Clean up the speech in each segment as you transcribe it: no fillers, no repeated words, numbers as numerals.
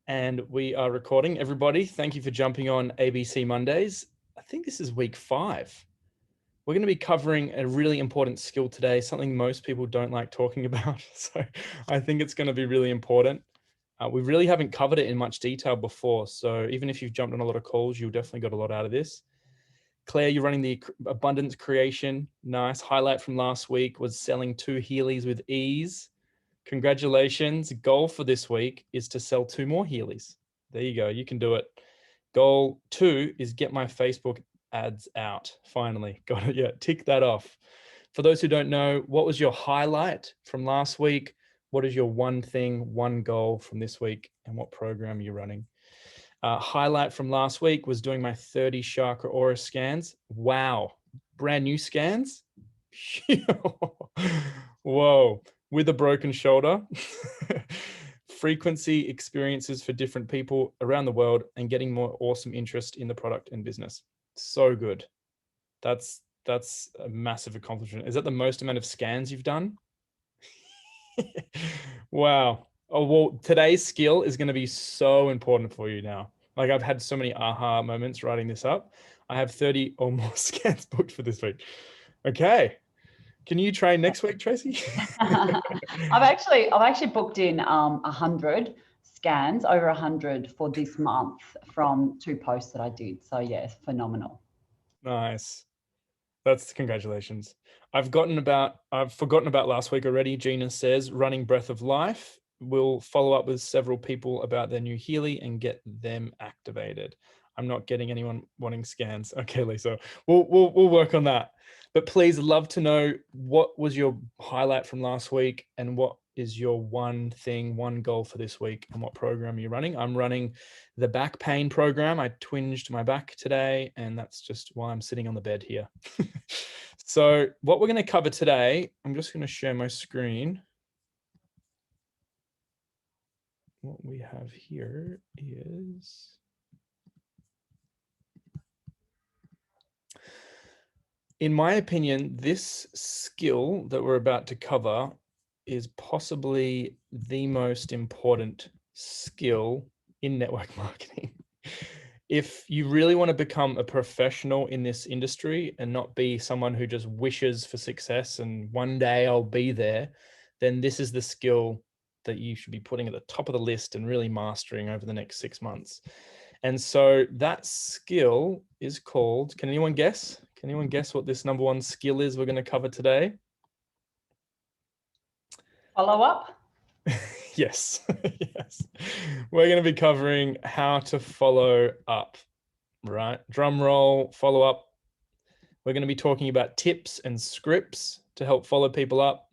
And we are recording. Everybody, thank you for jumping on ABC Mondays. I think this is week 5. We're going to be covering a really important skill today, something most people don't like talking about. So I think it's going to be really important. We really haven't covered it in much detail before. So even if you've jumped on a lot of calls, you'll definitely got a lot out of this. Claire, you're running the abundance creation. Nice. Highlight from last week was selling 2 Healys with ease. Congratulations. Goal for this week is to sell 2 more Healys. There you go. You can do it. Goal 2 is get my Facebook ads out. Finally. Got it. Yeah. Tick that off. For those who don't know, what was your highlight from last week? What is your one thing, one goal from this week? And what program are you running? Highlight from last week was doing my 30 chakra aura scans. Wow. Brand new scans. Whoa. With a broken shoulder. Frequency experiences for different people around the world and getting more awesome interest in the product and business. So good. That's a massive accomplishment. Is that the most amount of scans you've done? Wow. Oh, well, today's skill is going to be so important for you now. Like I've had so many aha moments writing this up. I have 30 or more scans booked for this week. Okay. Can you train next week, Tracy? I've actually booked in 100 scans, over 100 for this month from 2 posts that I did. So yeah, it's phenomenal. Nice. That's congratulations. I've forgotten about last week already. Gina says running Breath of Life. We'll follow up with several people about their new Healy and get them activated. I'm not getting anyone wanting scans. Okay, Lisa, we'll work on that. But please, love to know what was your highlight from last week and what is your one thing, one goal for this week, and what program you're running. I'm running the back pain program. I twinged my back today, and that's just why I'm sitting on the bed here. So what we're going to cover today, I'm just going to share my screen. What we have here is in my opinion, this skill that we're about to cover is possibly the most important skill in network marketing. If you really want to become a professional in this industry and not be someone who just wishes for success and one day I'll be there, then this is the skill that you should be putting at the top of the list and really mastering over the next 6 months. And so that skill is called, can anyone guess? Can anyone guess what this number one skill is we're going to cover today? Follow up? Yes. Yes. We're going to be covering how to follow up, right? Drum roll, follow up. We're going to be talking about tips and scripts to help follow people up.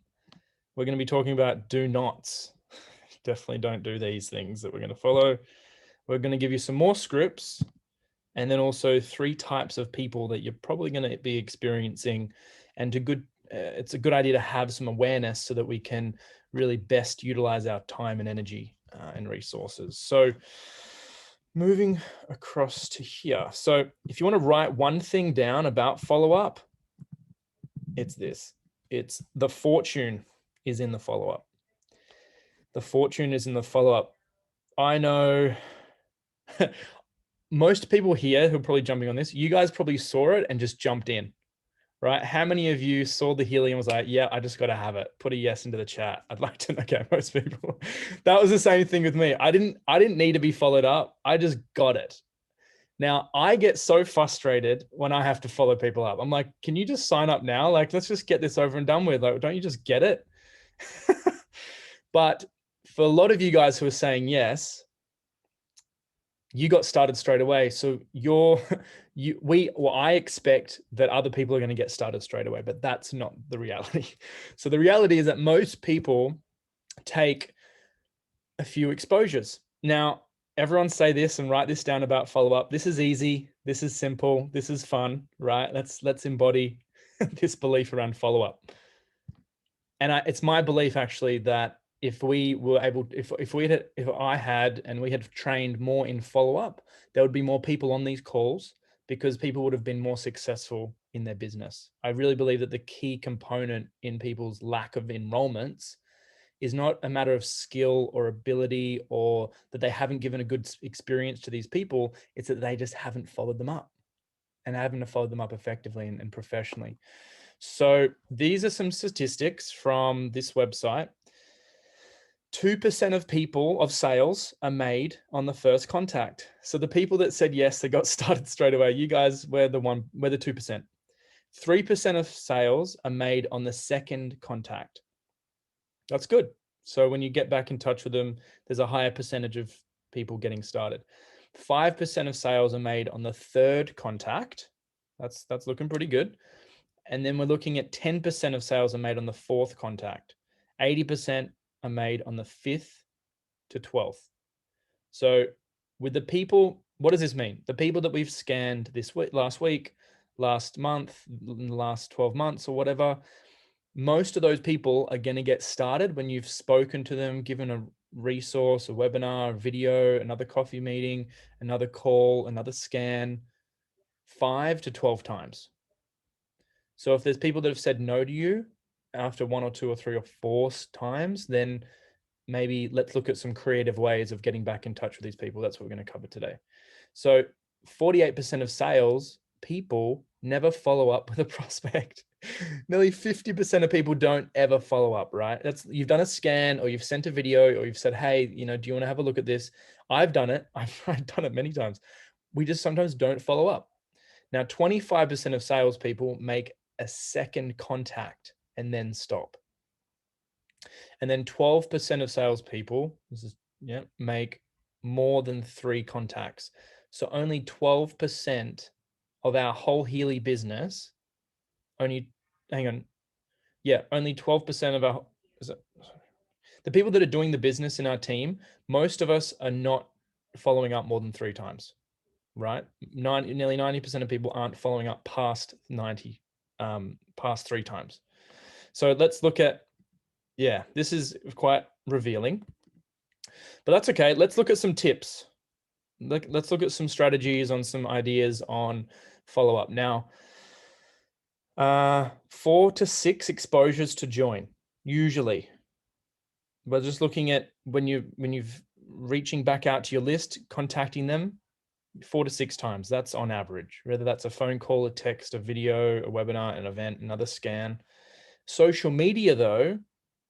We're going to be talking about do nots. Definitely don't do these things that we're going to follow. We're going to give you some more scripts. And then also 3 types of people that you're probably going to be experiencing. And it's a good idea to have some awareness so that we can really best utilize our time and energy and resources. So moving across to here. So if you want to write one thing down about follow-up, it's this. It's the fortune is in the follow-up. The fortune is in the follow-up. I know most people here who are probably jumping on this, you guys probably saw it and just jumped in, right? How many of you saw the Healy and was like, yeah, I just got to have it. Put a yes into the chat. I'd like to know. Okay, most people. That was the same thing with me. I didn't need to be followed up. I just got it. Now, I get so frustrated when I have to follow people up. I'm like, can you just sign up now? Like, let's just get this over and done with. Like, don't you just get it? But for a lot of you guys who are saying yes, you got started straight away. So I expect that other people are going to get started straight away, but that's not the reality. So the reality is that most people take a few exposures. Now, everyone say this and write this down about follow-up. This is easy. This is simple. This is fun, right? Let's embody this belief around follow-up. And it's my belief actually that if we were able, if I had and we had trained more in follow-up, there would be more people on these calls because people would have been more successful in their business. I really believe that the key component in people's lack of enrollments is not a matter of skill or ability or that they haven't given a good experience to these people. It's that they just haven't followed them up and haven't followed them up effectively and professionally. So these are some statistics from this website. 2% of people of sales are made on the first contact. So the people that said yes, they got started straight away. You guys, we're the 2%. 3% of sales are made on the second contact. That's good. So when you get back in touch with them, there's a higher percentage of people getting started. 5% of sales are made on the third contact. That's looking pretty good. And then we're looking at 10% of sales are made on the fourth contact. 80% are made on the 5th to 12th. So with the people, what does this mean? The people that we've scanned this week, last week, last month, last 12 months or whatever, most of those people are going to get started when you've spoken to them, given a resource, a webinar, a video, another coffee meeting, another call, another scan, 5 to 12 times. So if there's people that have said no to you after 1 or 2 or 3 or 4 times, then maybe let's look at some creative ways of getting back in touch with these people. That's what we're going to cover today. So 48% of sales people never follow up with a prospect. Nearly 50% of people don't ever follow up, right? You've done a scan or you've sent a video or you've said, hey, do you want to have a look at this? I've done it. I've done it many times. We just sometimes don't follow up. Now, 25% of salespeople make a second contact and then stop. And then 12% of salespeople make more than 3 contacts. So only 12% of our whole Healy business, only 12% of the people that are doing the business in our team, most of us are not following up more than 3 times, right? Nearly 90% of people aren't following up past 3 times. So let's look at, this is quite revealing, but that's okay. Let's look at some tips. Let's look at some strategies on some ideas on follow-up. Now, 4 to 6 exposures to join, usually. We're just looking at when you've reaching back out to your list, contacting them 4 to 6 times. That's on average, whether that's a phone call, a text, a video, a webinar, an event, another scan. Social media though,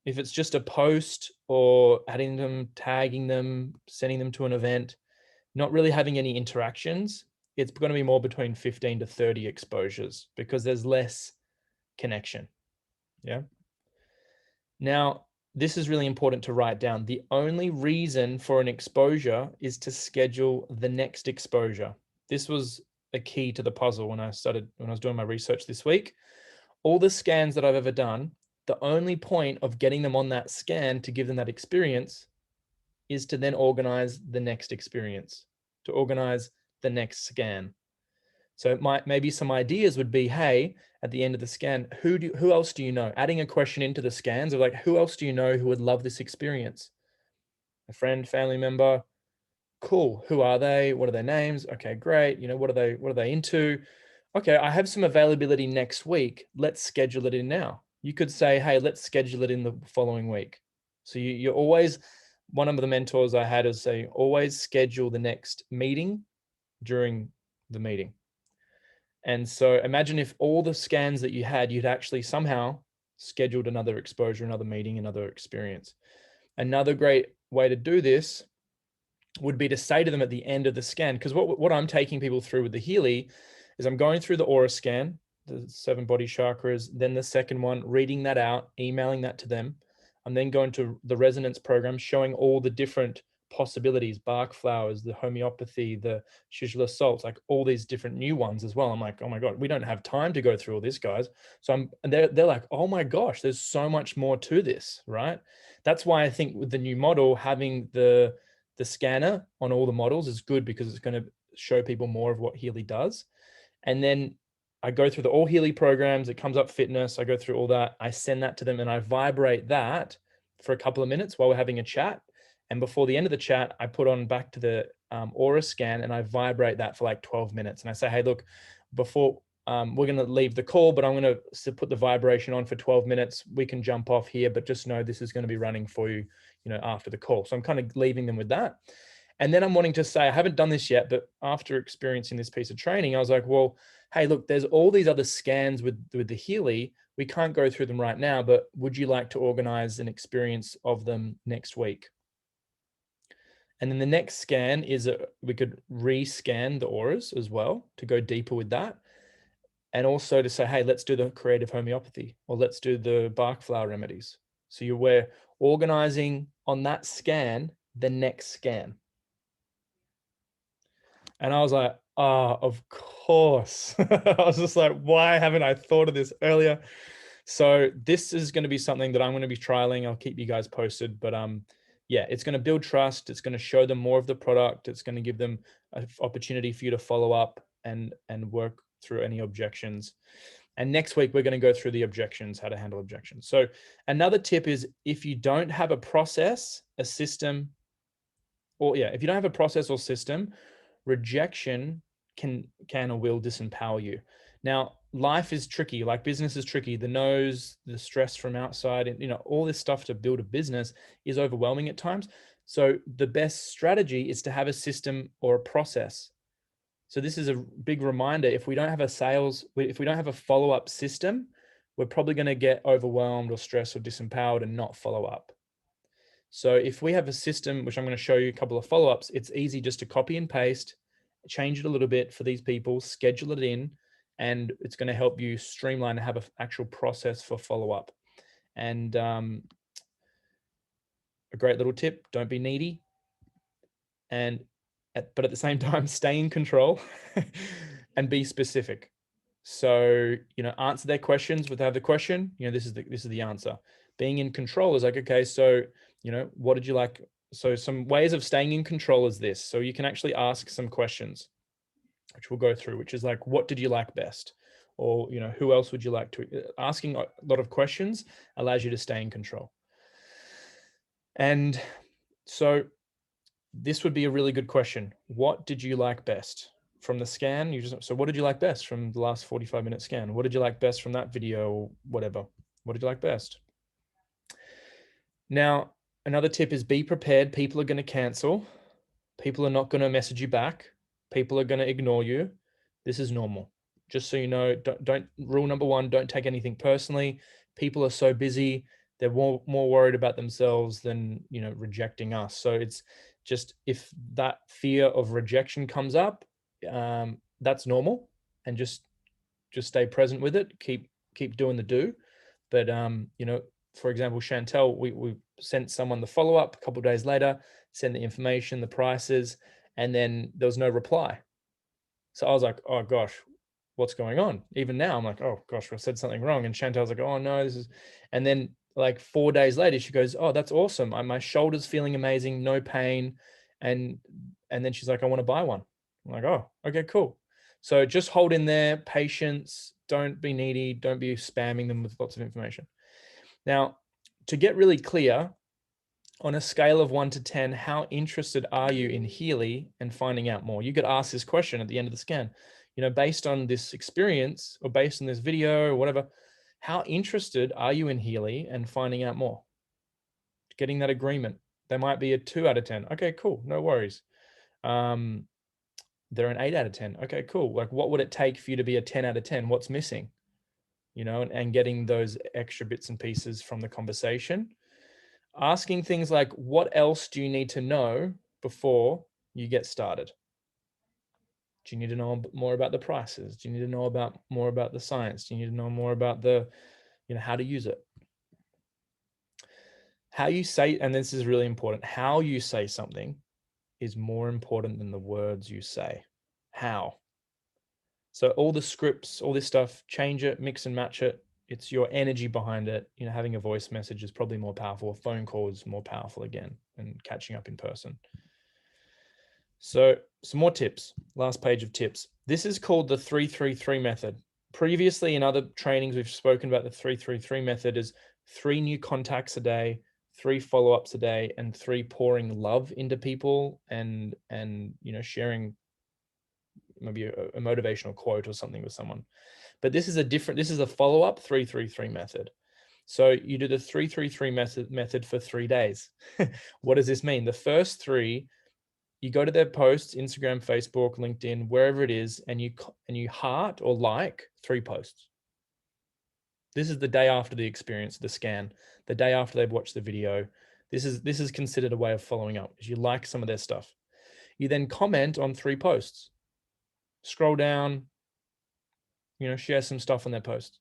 if it's just a post or adding them, tagging them, sending them to an event, not really having any interactions, it's going to be more between 15 to 30 exposures because there's less connection. Yeah. Now, this is really important to write down. The only reason for an exposure is to schedule the next exposure. This was a key to the puzzle when I was doing my research this week. All the scans that I've ever done, the only point of getting them on that scan to give them that experience is to then organize the next experience, to organize the next scan. So maybe some ideas would be, hey, at the end of the scan, who else do you know? Adding a question into the scans of like, who else do you know who would love this experience? A friend, family member. Cool. Who are they? What are their names? Okay, great. What are they into? Okay, I have some availability next week. Let's schedule it in now. You could say, hey, let's schedule it in the following week. So you're always, one of the mentors I had is say, always schedule the next meeting during the meeting. And so imagine if all the scans that you had, you'd actually somehow scheduled another exposure, another meeting, another experience. Another great way to do this would be to say to them at the end of the scan, because what I'm taking people through with the Healy is I'm going through the aura scan, the 7 body chakras, then the second one, reading that out, emailing that to them. I'm then going to the resonance program, showing all the different possibilities, Bach flowers, the homeopathy, the schedule salts, like all these different new ones as well. I'm like, oh my God, we don't have time to go through all this, guys. So they're like, oh my gosh, there's so much more to this, right? That's why I think with the new model, having the scanner on all the models is good because it's going to show people more of what Healy does. And then I go through the all Healy programs, it comes up fitness, I go through all that, I send that to them and I vibrate that for a couple of minutes while we're having a chat. And before the end of the chat, I put on back to the aura scan and I vibrate that for like 12 minutes. And I say, hey, look, before we're going to leave the call, but I'm going to put the vibration on for 12 minutes. We can jump off here, but just know this is going to be running for you, after the call. So I'm kind of leaving them with that. And then I'm wanting to say, I haven't done this yet, but after experiencing this piece of training, I was like, well, hey, look, there's all these other scans with the Healy. We can't go through them right now, but would you like to organize an experience of them next week? And then the next scan is we could re-scan the auras as well to go deeper with that. And also to say, hey, let's do the creative homeopathy, or let's do the bark flower remedies. So we're organizing on that scan, the next scan. And I was like, of course. I was just like, why haven't I thought of this earlier? So this is going to be something that I'm going to be trialing. I'll keep you guys posted, but yeah, it's going to build trust. It's going to show them more of the product. It's going to give them an opportunity for you to follow up and work through any objections. And next week, we're going to go through the objections, how to handle objections. So another tip is, if you don't have a process, a system, if you don't have a process or system, rejection can or will disempower you. Now, life is tricky, like business is tricky. The no's, the stress from outside, and all this stuff to build a business is overwhelming at times. So the best strategy is to have a system or a process. So this is a big reminder. If we don't have if we don't have a follow-up system, we're probably going to get overwhelmed or stressed or disempowered and not follow up. So if we have a system, which I'm going to show you a couple of follow-ups, it's easy just to copy and paste, change it a little bit for these people, schedule it in, and it's going to help you streamline and have an actual process for follow-up. And a great little tip, don't be needy. But at the same time, stay in control and be specific. So, answer their questions without the question. This is the answer. Being in control is like, okay, so, what did you like? So some ways of staying in control is this. So you can actually ask some questions, which we'll go through, which is like, what did you like best? Or, who else would you like to? Asking a lot of questions allows you to stay in control. And so this would be a really good question. What did you like best from the scan? So what did you like best from the last 45-minute scan? What did you like best from that video or whatever? What did you like best? Now, another tip is be prepared. People are going to cancel. People are not going to message you back. People are going to ignore you. This is normal. Just so you know, don't rule number one, don't take anything personally. People are so busy. They're more worried about themselves than, rejecting us. So it's just, if that fear of rejection comes up, that's normal, and just stay present with it. Keep doing the do. But, for example, Chantel, we sent someone the follow-up a couple of days later, sent the information, the prices, and then there was no reply. So I was like, oh gosh, what's going on? Even now, I'm like, oh gosh, I said something wrong. And Chantel's like, oh no, and then like 4 days later, she goes, oh, that's awesome. My shoulder's feeling amazing, no pain. And then she's like, I want to buy one. I'm like, oh, okay, cool. So just hold in there, patience, don't be needy, don't be spamming them with lots of information. Now, to get really clear, on a scale of 1 to 10, how interested are you in Healy and finding out more? You could ask this question at the end of the scan. Based on this experience or based on this video or whatever, how interested are you in Healy and finding out more? Getting that agreement. They might be a 2 out of 10. Okay, cool. No worries. They're an 8 out of 10. Okay, cool. Like, what would it take for you to be a 10 out of 10? What's missing? And getting those extra bits and pieces from the conversation. Asking things like, what else do you need to know before you get started? Do you need to know more about the prices? Do you need to know more about the science? Do you need to know more about how to use it? How you say, and this is really important, how you say something is more important than the words you say. How? So all the scripts, all this stuff, change it, mix and match it. It's your energy behind it. Having a voice message is probably more powerful. A phone call is more powerful again, and catching up in person. So some more tips. Last page of tips. This is called the 3-3-3 method. Previously in other trainings, we've spoken about the 3-3-3 method is 3 new contacts a day, 3 follow-ups a day, and 3 pouring love into people and sharing maybe a motivational quote or something with someone. But this is a follow-up 3-3-3 method. So you do the 3-3-3 method for 3 days. What does this mean? The first 3, you go to their posts, Instagram, Facebook, LinkedIn, wherever it is, and you heart or like 3 posts. This is the day after the experience, the scan, the day after they've watched the video. This is considered a way of following up, is you like some of their stuff. You then comment on 3 posts. Scroll down, share some stuff on their posts.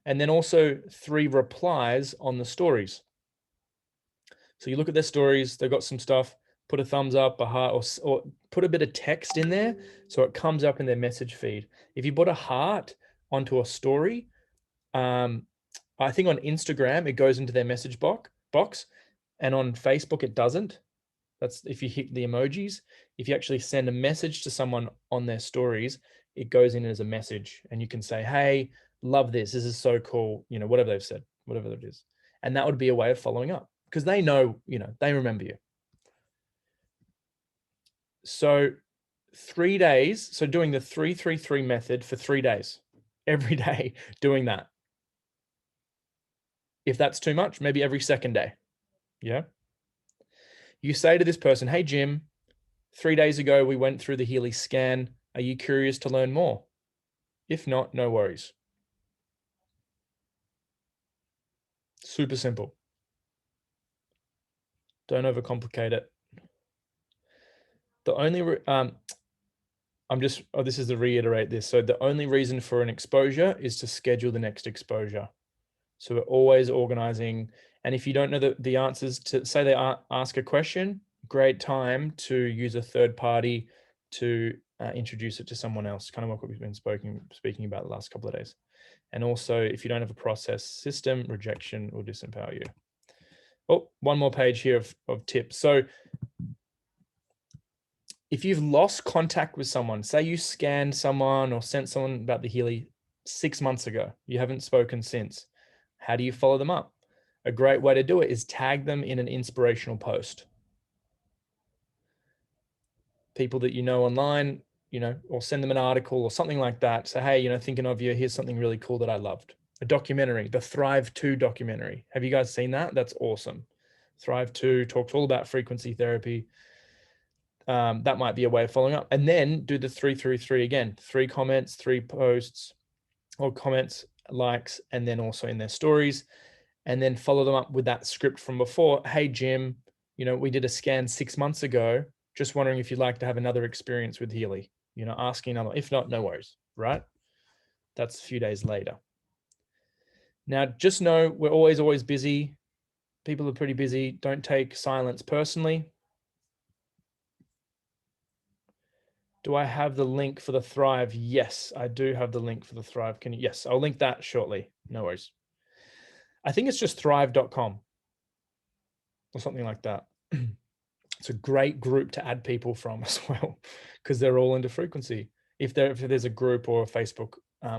And then also 3 replies on the stories. So you look at their stories, they've got some stuff, put a thumbs up, a heart, or put a bit of text in there so it comes up in their message feed. If you put a heart onto a story, I think on Instagram, it goes into their message box, and on Facebook, it doesn't. That's if you hit the emojis. If you actually send a message to someone on their stories, it goes in as a message, and you can say, hey, love this. This is so cool. Whatever they've said, whatever it is. And that would be a way of following up because they know, they remember you. So 3 days. So doing the 3-3-3 method for 3 days, every day doing that. If that's too much, maybe every second day. Yeah. You say to this person, hey, Jim, 3 days ago, we went through the Healy scan. Are you curious to learn more? If not, no worries. Super simple. Don't overcomplicate it. The only, this is to reiterate this. So the only reason for an exposure is to schedule the next exposure. So we're always organizing. And if you don't know the answers to, say they ask a question, great time to use a third party to introduce it to someone else, kind of like what we've been speaking about the last couple of days. And also, if you don't have a process system, rejection will disempower you. Oh, one more page here of tips. So if you've lost contact with someone, say you scanned someone or sent someone about the Healy 6 months ago, you haven't spoken since, how do you follow them up? A great way to do it is tag them in an inspirational post. People that you know online, or send them an article or something like that. Say, hey, thinking of you, here's something really cool that I loved. A documentary, the Thrive 2 documentary. Have you guys seen that? That's awesome. Thrive 2 talks all about frequency therapy. That might be a way of following up. And then do the 3-3-3 again. 3 comments, 3 posts, or comments, likes, and then also in their stories. And then follow them up with that script from before. Hey, Jim, we did a scan 6 months ago. Just wondering if you'd like to have another experience with Healy. Asking another. If not, no worries, right? That's a few days later. Now, just know we're always busy. People are pretty busy. Don't take silence personally. Do I have the link for the Thrive? Yes, I do have the link for the Thrive. Yes, I'll link that shortly. No worries. I think it's just thrive.com or something like that. It's a great group to add people from as well, because they're all into frequency. If there's a group or a Facebook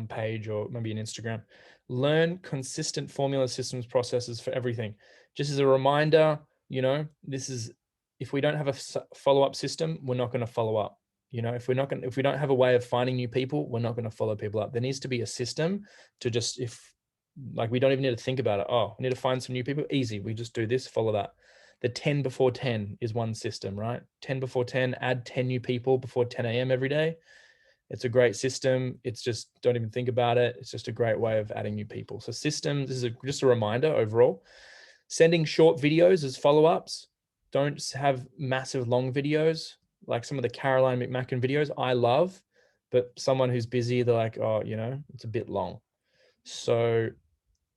page or maybe an Instagram, learn consistent formula, systems, processes for everything. Just as a reminder, this is, if we don't have a follow-up system, we're not going to follow up. If we don't have a way of finding new people, we're not going to follow people up. There needs to be a system to just, we don't even need to think about it. Oh, we need to find some new people. Easy. We just do this, follow that. The 10 before 10 is one system, right? 10 before 10, add 10 new people before 10 a.m. every day. It's a great system. It's just, don't even think about it. It's just a great way of adding new people. So systems, this is just a reminder overall. Sending short videos as follow-ups. Don't have massive long videos like some of the Caroline McMacken videos I love, but someone who's busy, they're like, oh, it's a bit long. So,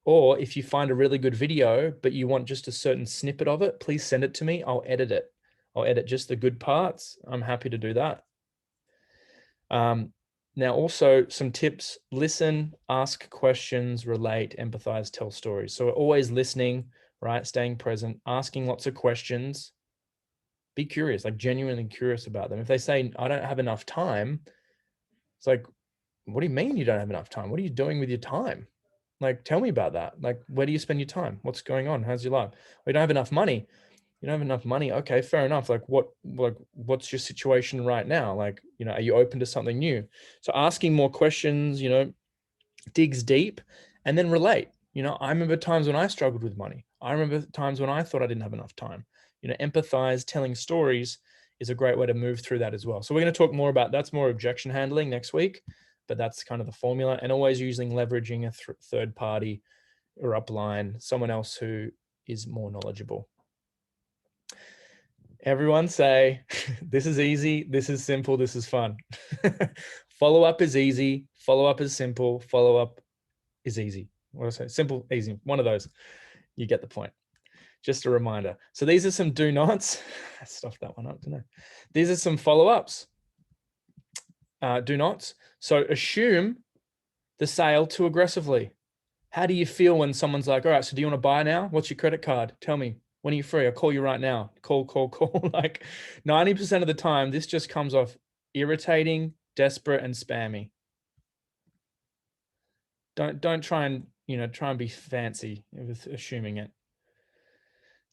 or if you find a really good video, but you want just a certain snippet of it, please send it to me. I'll edit it. I'll edit just the good parts. I'm happy to do that. Now, also some tips: listen, ask questions, relate, empathize, tell stories. So we're always listening, right? Staying present, asking lots of questions. Be curious, like genuinely curious about them. If they say, I don't have enough time, it's like, what do you mean you don't have enough time? What are you doing with your time? Like, tell me about that. Like, where do you spend your time? What's going on? How's your life? We don't have enough money. You don't have enough money. Okay, fair enough. Like what's your situation right now? Like, are you open to something new? So asking more questions, digs deep, and then relate. I remember times when I struggled with money. I remember times when I thought I didn't have enough time. Empathize, telling stories is a great way to move through that as well. So we're going to talk more about that's more objection handling next week, but that's kind of the formula, and always using leveraging a third party or upline, someone else who is more knowledgeable. Everyone say, this is easy, this is simple, this is fun. Follow-up is easy, follow-up is simple, follow-up is easy. What do I say? Simple, easy, one of those. You get the point. Just a reminder. So these are some do nots. I stuffed that one up, didn't I? These are some follow-ups. Do nots. So assume the sale too aggressively. How do you feel when someone's like, all right, so do you want to buy now? What's your credit card? Tell me. When are you free? I'll call you right now. Call. Like 90% of the time, this just comes off irritating, desperate, and spammy. Don't try and be fancy with assuming it.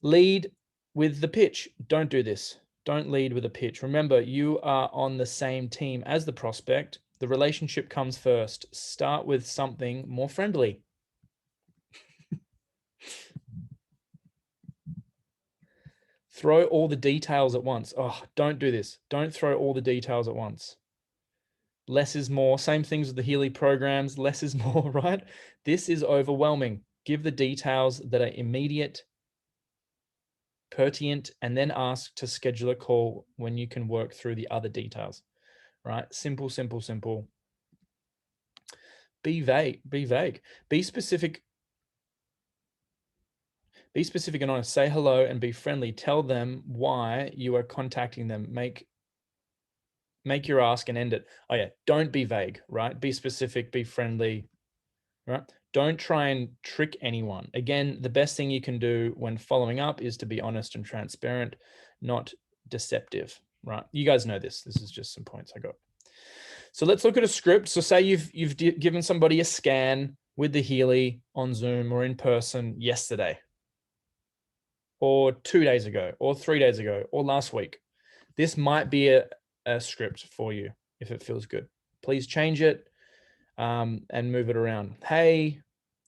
Lead with the pitch. Don't do this. Don't lead with a pitch. Remember, you are on the same team as the prospect. The relationship comes first. Start with something more friendly. Throw all the details at once. Oh, don't do this. Don't throw all the details at once. Less is more. Same things with the Healy programs. Less is more, right? This is overwhelming. Give the details that are immediate, pertinent, and then ask to schedule a call when you can work through the other details, right? Simple, simple, simple. Be vague. Be vague. Be specific. Be specific and honest. Say hello and be friendly. Tell them why you are contacting them. Make your ask and end it. Oh yeah, don't be vague, right? Be specific, be friendly, right? Don't try and trick anyone. Again, the best thing you can do when following up is to be honest and transparent, not deceptive, right? You guys know this. This is just some points I got. So let's look at a script. So say you've given somebody a scan with the Healy on Zoom or in person yesterday, or 2 days ago, or 3 days ago, or last week. This might be a script for you if it feels good. Please change it and move it around. Hey,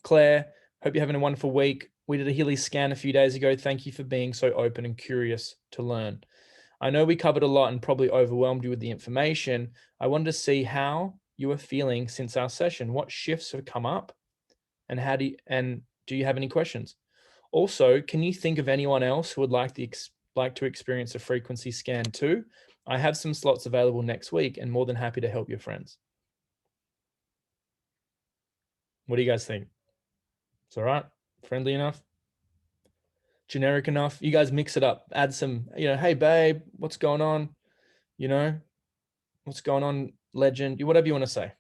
Claire, hope you're having a wonderful week. We did a Healy scan a few days ago. Thank you for being so open and curious to learn. I know we covered a lot and probably overwhelmed you with the information. I wanted to see how you are feeling since our session. What shifts have come up, and do you have any questions? Also, can you think of anyone else who would like to experience a frequency scan too? I have some slots available next week and more than happy to help your friends. What do you guys think? It's all right? Friendly enough? Generic enough? You guys mix it up. Add some, hey babe, what's going on? What's going on, legend? Whatever you want to say.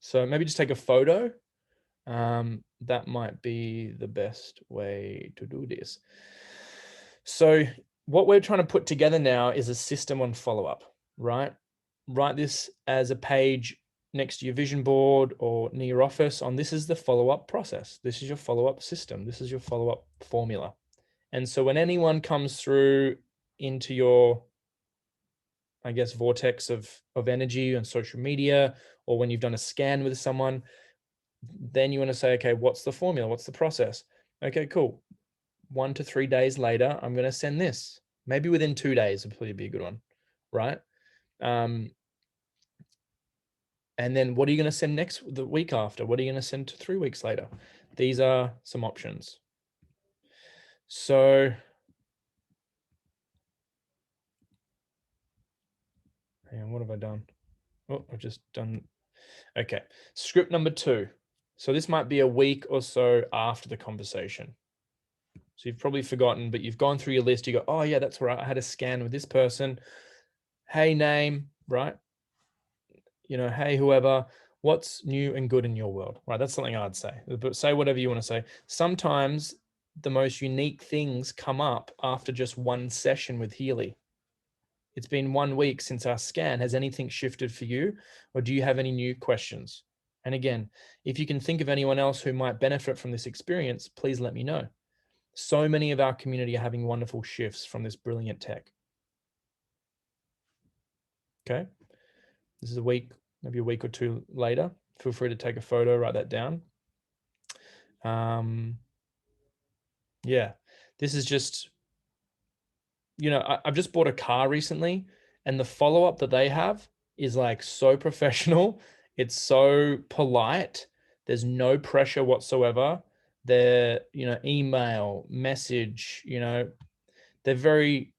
So maybe just take a photo. That might be the best way to do this. So what we're trying to put together now is a system on follow-up, right? Write this as a page next to your vision board or near your office on this is the follow-up process. This is your follow-up system. This is your follow-up formula. And so when anyone comes through into your, I guess, vortex of energy on social media, or when you've done a scan with someone, then you want to say, okay, what's the formula? What's the process? Okay, cool. 1 to 3 days later, I'm going to send this. Maybe within 2 days would probably be a good one, right? And then what are you going to send the week after? What are you going to send 3 weeks later? These are some options. So, hang on, what have I done? Oh, I've just done. Okay, script number 2. So this might be a week or so after the conversation. So you've probably forgotten, but you've gone through your list. You go, oh yeah, that's right. I had a scan with this person. Hey, name, right? Hey, whoever, what's new and good in your world, right? That's something I'd say, but say whatever you want to say. Sometimes the most unique things come up after just one session with Healy. It's been 1 week since our scan. Has anything shifted for you, or do you have any new questions? And again, if you can think of anyone else who might benefit from this experience, please let me know. So many of our community are having wonderful shifts from this brilliant tech. Okay. This is a week, maybe a week or two later. Feel free to take a photo, write that down. Yeah, this is just, I've just bought a car recently, and the follow-up that they have is like so professional. It's so polite. There's no pressure whatsoever. Their, email, message, they're very,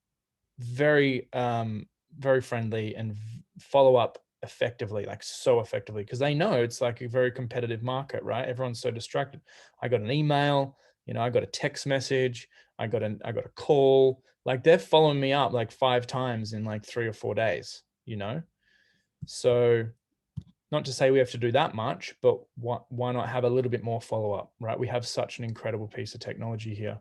very, very friendly and follow up effectively, like so effectively, because they know it's like a very competitive market, right? Everyone's so distracted. I got an email, I got a text message, I got a call. Like they're following me up like 5 times in like 3 or 4 days, So not to say we have to do that much, but why not have a little bit more follow up, right? We have such an incredible piece of technology here.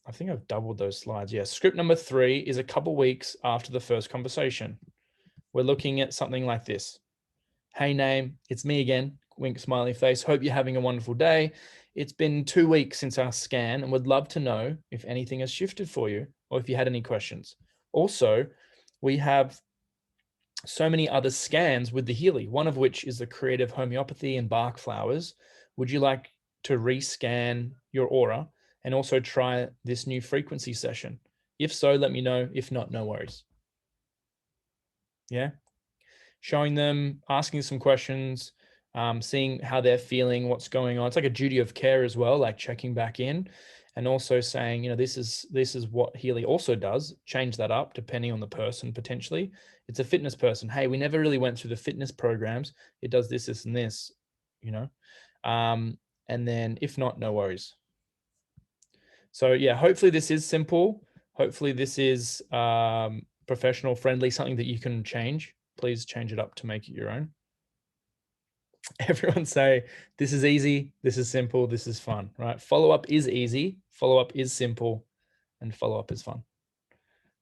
I think I've doubled those slides. Yeah. Script number 3 is a couple weeks after the first conversation. We're looking at something like this. Hey, name, it's me again. Wink, smiley face. Hope you're having a wonderful day. It's been 2 weeks since our scan and would love to know if anything has shifted for you or if you had any questions. Also, we have so many other scans with the Healy, one of which is the creative homeopathy and bark flowers. Would you like to rescan your aura and also try this new frequency session? If so, let me know. If not, no worries. Yeah. Showing them, asking some questions, seeing how they're feeling, what's going on. It's like a duty of care as well, like checking back in, and also saying, this is what Healy also does. Change that up depending on the person potentially. It's a fitness person. Hey, we never really went through the fitness programs. It does this, this, and this, and then if not, no worries. So yeah, hopefully this is simple. Hopefully this is professional friendly, something that you can change. Please change it up to make it your own. Everyone say, this is easy, this is simple, this is fun, right? Follow-up is easy, follow-up is simple, and follow-up is fun.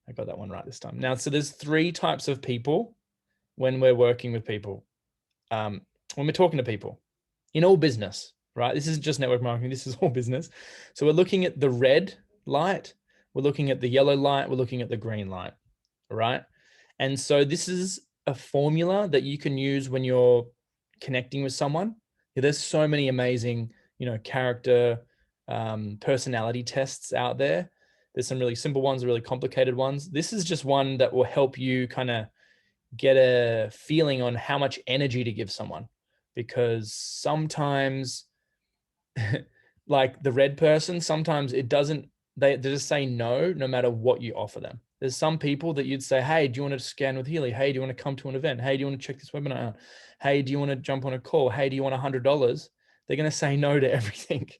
I got that one right this time. Now, so there's 3 types of people when we're working with people. When we're talking to people in all business, right? This isn't just network marketing, this is all business. So we're looking at the red light, we're looking at the yellow light, we're looking at the green light, right? And so this is a formula that you can use when you're connecting with someone. There's so many amazing, character, personality tests out there. There's some really simple ones, really complicated ones. This is just one that will help you kind of get a feeling on how much energy to give someone, because sometimes like the red person, sometimes it doesn't, they just say no matter what you offer them. There's some people that you'd say, hey, do you want to scan with Healy? Hey, do you want to come to an event? Hey, do you want to check this webinar out? Hey, do you want to jump on a call? Hey, do you want $100? They're going to say no to everything,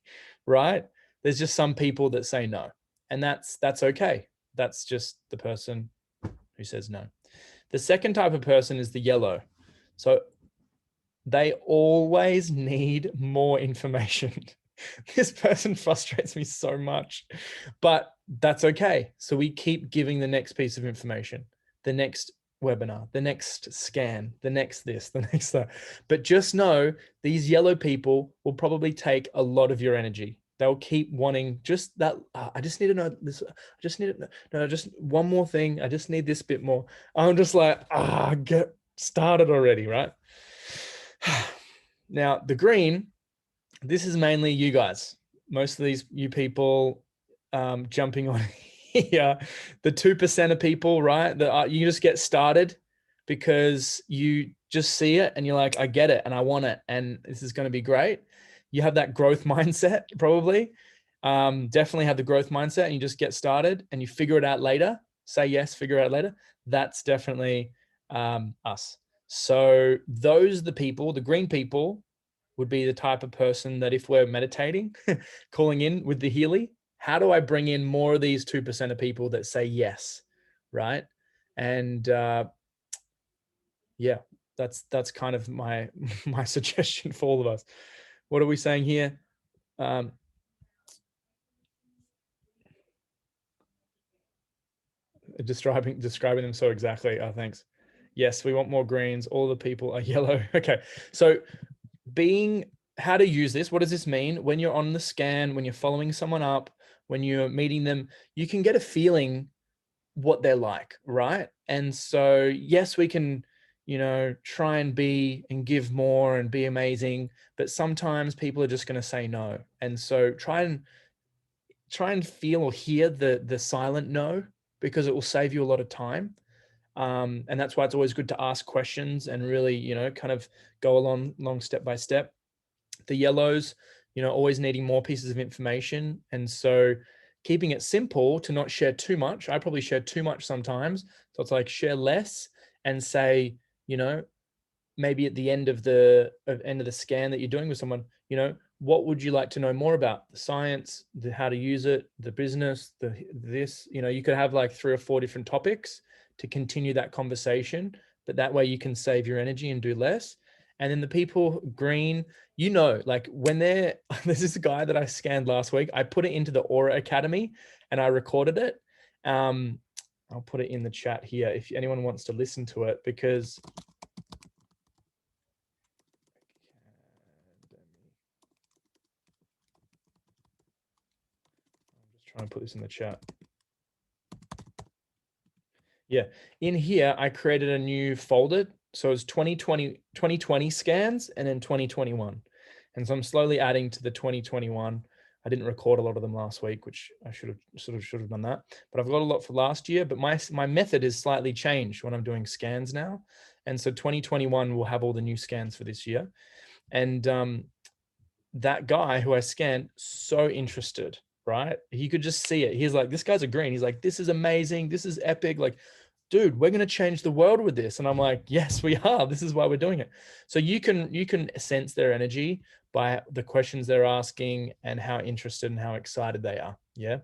right? There's just some people that say no, and that's okay. That's just the person who says no. The second type of person is the yellow. So they always need more information. This person frustrates me so much, but that's okay. So we keep giving the next piece of information, the next webinar, the next scan, the next this, the next that. But just know these yellow people will probably take a lot of your energy. They'll keep wanting just that. I just need to know this. I just need to know, just one more thing. I just need this bit more. I'm just like, get started already, right? Now the green, this is mainly you guys. Most of these you people jumping on here, the 2% of people, right? That you just get started because you just see it and you're like, I get it and I want it and this is going to be great. You have that growth mindset, probably. Definitely have the growth mindset, and you just get started and you figure it out later. Say yes, figure it out later. That's definitely us. So those are the people, the green people would be the type of person that if we're meditating, calling in with the Healy, how do I bring in more of these 2% of people that say yes, right? And yeah, that's kind of my suggestion for all of us. What are we saying here? Describing them so exactly. Thanks. Yes, we want more greens. All the people are yellow. Okay, so being how to use this. What does this mean? When you're on the scan, when you're following someone up, when you're meeting them, you can get a feeling what they're like, right? And so, yes, we can, try and be and give more and be amazing, but sometimes people are just going to say no. And so try and feel or hear the silent no, because it will save you a lot of time. And that's why it's always good to ask questions and really, kind of go along step by step. The yellows, always needing more pieces of information. And so keeping it simple to not share too much. I probably share too much sometimes. So it's like share less and say, maybe at the end of the scan that you're doing with someone, what would you like to know more about? The science, the how to use it, the business, this, you could have like 3 or 4 different topics to continue that conversation, but that way you can save your energy and do less. And then the people green, like when they're, this is a guy that I scanned last week. I put it into the Aura Academy and I recorded it. I'll put it in the chat here if anyone wants to listen to it, because trying to put this in the chat. Yeah, in here, I created a new folder. So it's 2020 scans and then 2021. And so I'm slowly adding to the 2021. I didn't record a lot of them last week, which I should have done that. But I've got a lot for last year, but my method is slightly changed when I'm doing scans now. And so 2021 will have all the new scans for this year. And that guy who I scanned, so interested, right? He could just see it. He's like, this guy's a green. He's like, this is amazing. This is epic. Like, dude, we're going to change the world with this. And I'm like, yes, we are. This is why we're doing it. So you can sense their energy by the questions they're asking and how interested and how excited they are. Yeah.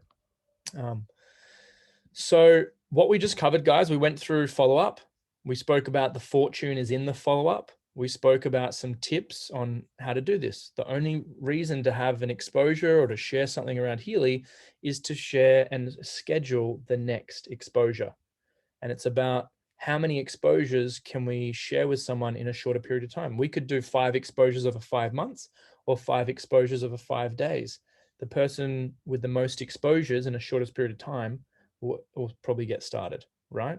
So what we just covered, guys, we went through follow-up. We spoke about the fortune is in the follow-up. We spoke about some tips on how to do this. The only reason to have an exposure or to share something around Healy is to share and schedule the next exposure. And it's about how many exposures can we share with someone in a shorter period of time. We could do 5 exposures over 5 months or 5 exposures over 5 days. The person with the most exposures in a shortest period of time will probably get started, right?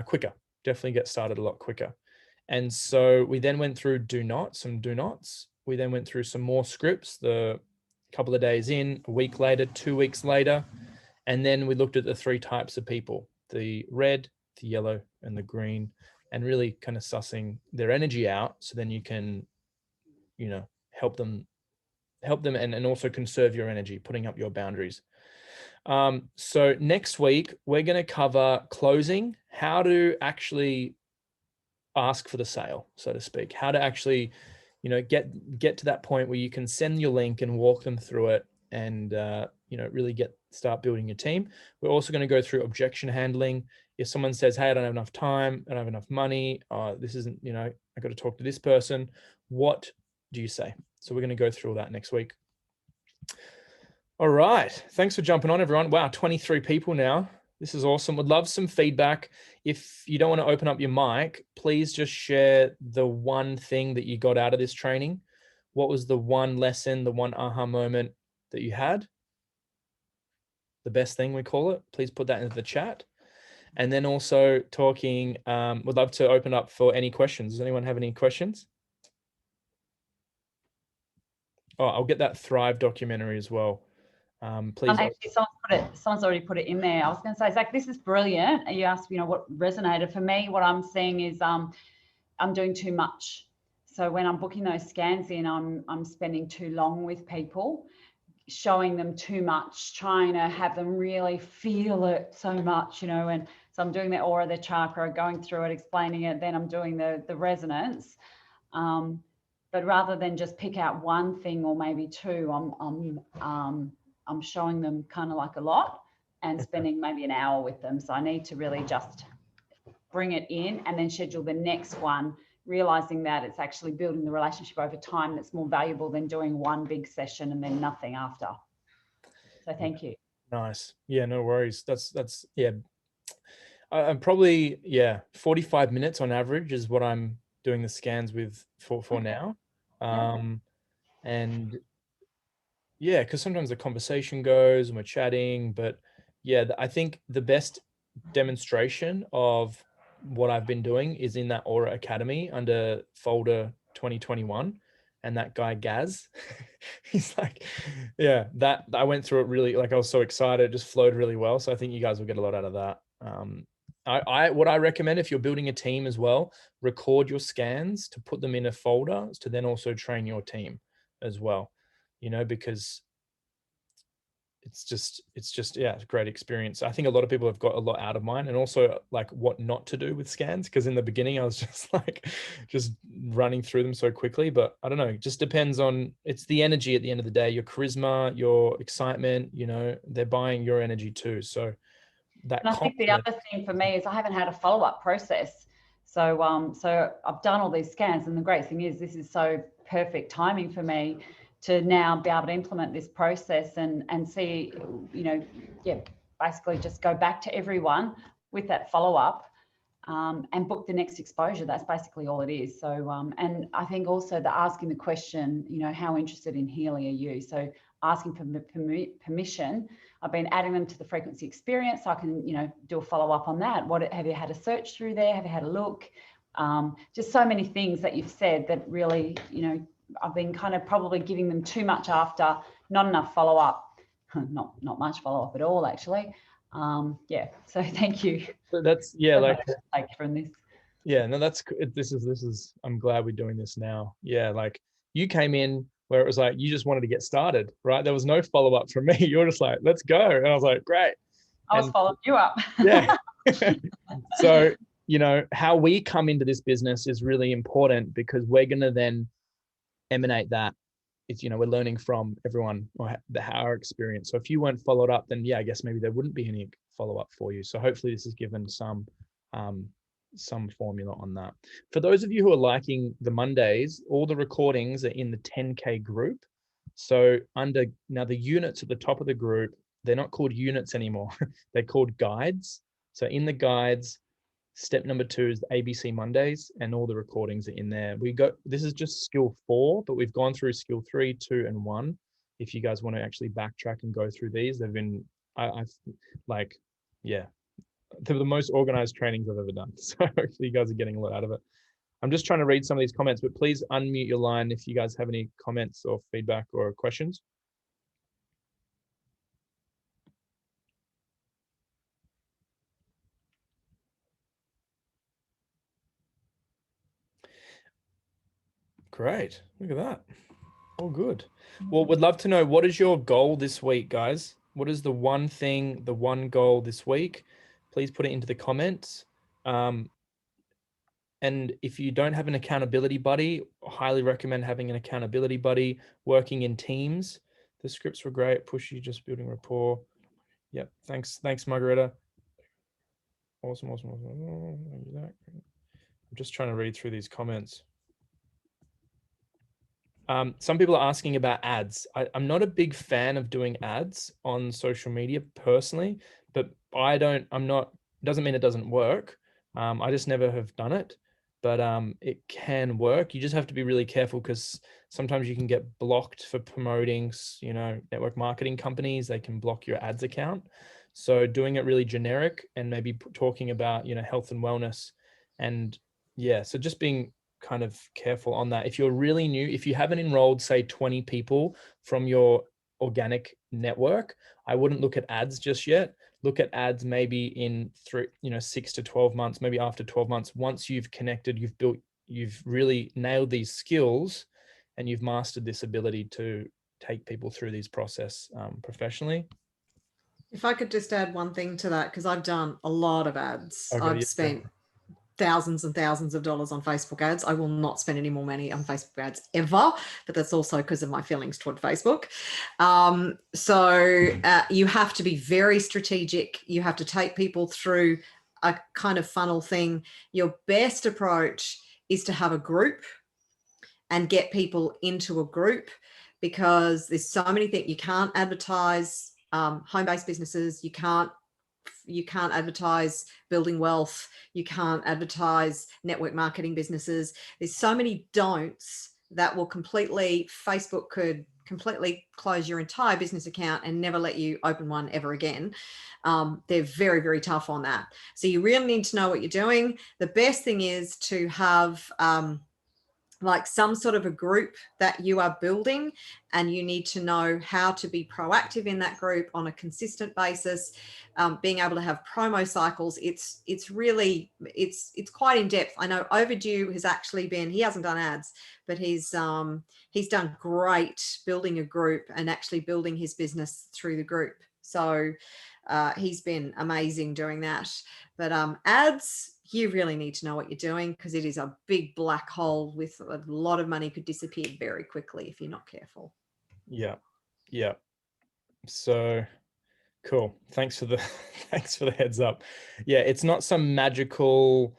Quicker, definitely get started a lot quicker. And so we then went through some do nots. We then went through some more scripts, the couple of days in, a week later, 2 weeks later. And then we looked at the 3 types of people, the red, the yellow, and the green, and really kind of sussing their energy out. So then you can, help them and also conserve your energy, putting up your boundaries. So next week, we're going to cover closing, how to actually ask for the sale, so to speak, how to actually, get to that point where you can send your link and walk them through it and, really start building your team. We're also going to go through objection handling. If someone says, hey, I don't have enough time, I don't have enough money, this isn't, I got to talk to this person, what do you say? So we're going to go through all that next week. All right. Thanks for jumping on, everyone. Wow, 23 people now. This is awesome. Would love some feedback. If you don't want to open up your mic, please just share the one thing that you got out of this training. What was the one lesson, the one aha moment that you had? The best thing, we call it. Please put that into the chat. And then also talking, would love to open up for any questions. Does anyone have any questions? Oh, I'll get that Thrive documentary as well. Please. Actually, someone's already put it in there. I was going to say, Zach, this is brilliant. You asked, what resonated for me. What I'm seeing is I'm doing too much. So when I'm booking those scans in, I'm spending too long with people, showing them too much, trying to have them really feel it so much, and so I'm doing the aura, the chakra, going through it, explaining it. Then I'm doing the resonance. But rather than just pick out one thing or maybe 2, I'm showing them kind of like a lot and spending maybe an hour with them. So I need to really just bring it in and then schedule the next one, realizing that it's actually building the relationship over time that's more valuable than doing one big session and then nothing after. So thank you. Nice. Yeah, no worries. That's yeah. I'm probably 45 minutes on average is what I'm doing the scans with for now. And yeah, because sometimes the conversation goes and we're chatting, but yeah, I think the best demonstration of what I've been doing is in that Aura Academy under folder 2021. And that guy Gaz, he's like, yeah, that I went through it really, like I was so excited, it just flowed really well. So I think you guys will get a lot out of that. What I recommend, if you're building a team as well, record your scans to put them in a folder to then also train your team as well, because it's just yeah, it's a great experience. I think a lot of people have got a lot out of mine, and also like what not to do with scans, because in the beginning I was just like just running through them so quickly. But I don't know, it just depends on, it's the energy at the end of the day, your charisma, your excitement, they're buying your energy too. So that And I think the other thing for me is I haven't had a follow-up process. So I've done all these scans, and the great thing is this is so perfect timing for me to now be able to implement this process and see, basically just go back to everyone with that follow-up and book the next exposure. That's basically all it is. So, and I think also the asking the question, how interested in Healy are you? So asking for permission. I've been adding them to the frequency experience, so I can, do a follow-up on that. What have you had a search through there? Have you had a look? Just so many things that you've said that really, I've been kind of probably giving them too much after, not enough follow-up, not much follow-up at all, actually. Yeah, so thank you. That's like take from this. Yeah, no, this is I'm glad we're doing this now. Yeah, like you came in where it was like you just wanted to get started, right? There was no follow-up from me. You were just like, let's go. And I was like, great. I was following you up. Yeah. So, how we come into this business is really important, because we're going to then emanate that. It's, we're learning from everyone or our experience. So if you weren't followed up, then yeah, I guess maybe there wouldn't be any follow-up for you. So hopefully this has given some formula on that. For those of you who are liking the Mondays, all the recordings are in the 10K group. So now the units at the top of the group, they're not called units anymore. They're called guides. So in the guides, step number 2 is the ABC Mondays, and all the recordings are in there. This is just skill 4, but we've gone through skill 3, 2, and 1. If you guys want to actually backtrack and go through these, they've been, they're the most organized trainings I've ever done. So hopefully you guys are getting a lot out of it. I'm just trying to read some of these comments, but please unmute your line if you guys have any comments or feedback or questions. Great. Look at that. All good. Well, we'd love to know, what is your goal this week, guys? What is the one thing, the one goal this week? Please put it into the comments. And if you don't have an accountability buddy, I highly recommend having an accountability buddy, working in teams. The scripts were great. Pushy, just building rapport. Yep. Thanks, Margareta. Awesome. I'm just trying to read through these comments. Some people are asking about ads. I'm not a big fan of doing ads on social media personally, but doesn't mean it doesn't work. I just never have done it, but it can work. You just have to be really careful, because sometimes you can get blocked for promoting, network marketing companies. They can block your ads account. So doing it really generic and maybe talking about, health and wellness, and yeah, so just being kind of careful on that. If you're really new, if you haven't enrolled, say 20 people from your organic network, I wouldn't look at ads just yet. Look at ads maybe in 6 to 12 months, maybe after 12 months, once you've connected, you've really nailed these skills, and you've mastered this ability to take people through these process professionally. If I could just add one thing to that, because I've done a lot of ads. Okay, I've spent thousands and thousands of dollars on Facebook ads. I will not spend any more money on Facebook ads ever, but that's also because of my feelings toward Facebook. So you have to be very strategic. You have to take people through a kind of funnel thing. Your best approach is to have a group and get people into a group, because there's so many things. You can't advertise home-based businesses. You can't advertise building wealth. You can't advertise network marketing businesses. There's so many don'ts that will Facebook could completely close your entire business account and never let you open one ever again. They're very, very tough on that. So you really need to know what you're doing. The best thing is to have like some sort of a group that you are building, and you need to know how to be proactive in that group on a consistent basis. Being able to have promo cycles, it's quite in depth. I know Overdue has actually been, he hasn't done ads, but he's done great building a group and actually building his business through the group. So he's been amazing doing that. But ads, you really need to know what you're doing, because it is a big black hole with a lot of money could disappear very quickly if you're not careful. Yeah. Yeah. So cool. Thanks for the heads up. Yeah, it's not some magical,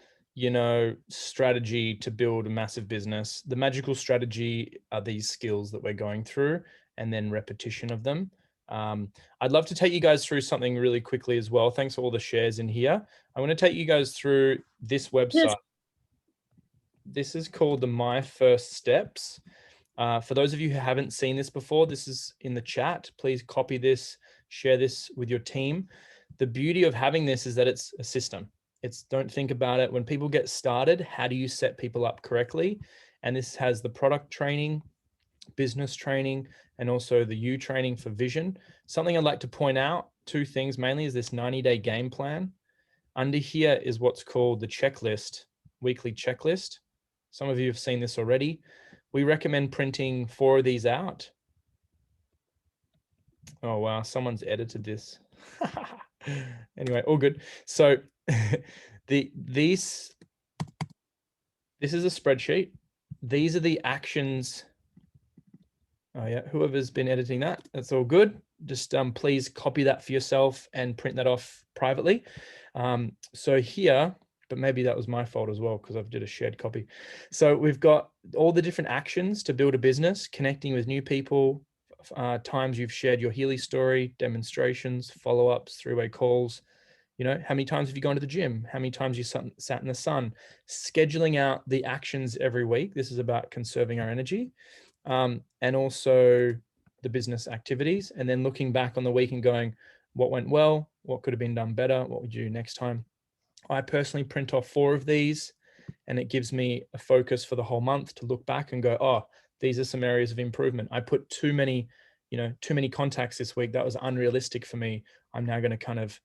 strategy to build a massive business. The magical strategy are these skills that we're going through, and then repetition of them. I'd love to take you guys through something really quickly as well. Thanks for all the shares in here. I want to take you guys through this website. This is called the My First Steps. For those of you who haven't seen this before, this is in the chat. Please copy this, share this with your team. The beauty of having this is that it's a system. Don't think about it. When people get started, how do you set people up correctly? And this has the product training, business training, and also the U training for vision. Something I'd like to point out, two things mainly, is this 90-day game plan. Under here is what's called the checklist, weekly checklist. Some of you have seen this already. We recommend printing 4 of these out. Oh, wow. Someone's edited this. Anyway, all good. So this is a spreadsheet. These are the actions. Oh yeah, whoever's been editing that, that's all good. Just please copy that for yourself and print that off privately. So here, but maybe that was my fault as well because I've did a shared copy. So we've got all the different actions to build a business, connecting with new people, times you've shared your Healy story, demonstrations, follow-ups, three-way calls. How many times have you gone to the gym? How many times you sat in the sun? Scheduling out the actions every week. This is about conserving our energy. And also the business activities. And then looking back on the week and going, what went well? What could have been done better? What would you do next time? I personally print off 4 of these, and it gives me a focus for the whole month to look back and go, oh, these are some areas of improvement. I put too many contacts this week. That was unrealistic for me. I'm now going to kind of,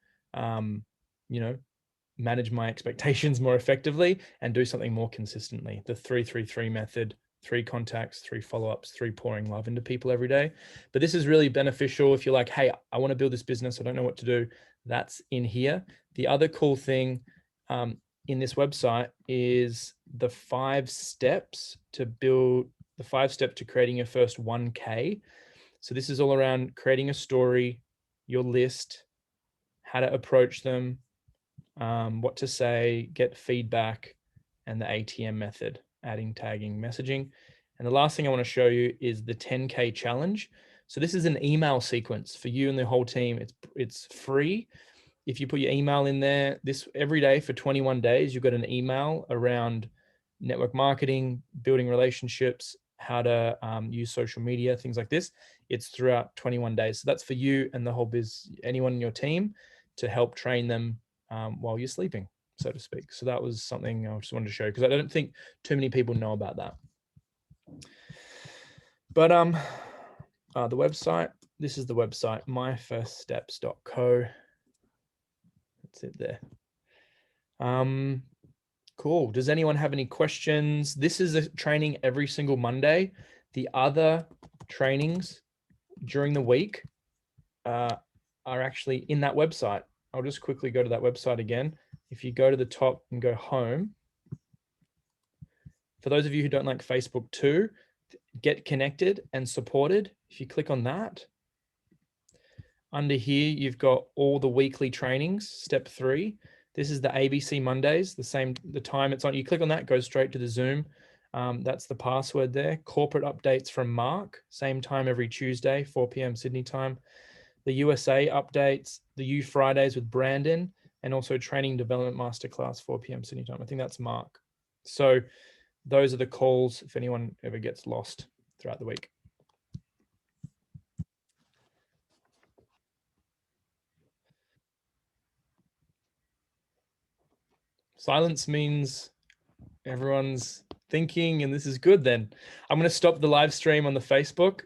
manage my expectations more effectively and do something more consistently. The 3-3-3 method, 3 contacts, 3 follow-ups, 3 pouring love into people every day. But this is really beneficial if you're like, hey, I want to build this business. I don't know what to do. That's in here. The other cool thing in this website is the 5 steps to creating your first 1K. So this is all around creating a story, your list, how to approach them, what to say, get feedback, and the ATM method, adding, tagging, messaging. And the last thing I want to show you is the 10K challenge. So this is an email sequence for you and the whole team. It's free. If you put your email in there, this every day for 21 days, you've got an email around network marketing, building relationships, how to use social media, things like this. It's throughout 21 days. So that's for you and the whole anyone in your team, to help train them while you're sleeping, so to speak. So that was something I just wanted to show, because I don't think too many people know about that. But the website, this is the website, myfirststeps.co. That's it there. Cool. Does anyone have any questions? This is a training every single Monday. The other trainings during the week are actually in that website. I'll just quickly go to that website again. If you go to the top and go home, for those of you who don't like Facebook too, get connected and supported. If you click on that, under here, you've got all the weekly trainings, step 3. This is the ABC Mondays, the time it's on. You click on that, it goes straight to the Zoom. That's the password there. Corporate updates from Mark, same time every Tuesday, 4 p.m. Sydney time. The USA updates, the U Fridays with Brandon, and also training development masterclass, 4 p.m. Sydney time. I think that's Mark. So those are the calls if anyone ever gets lost throughout the week. Silence means everyone's thinking, and this is good. Then I'm going to stop the live stream on the Facebook.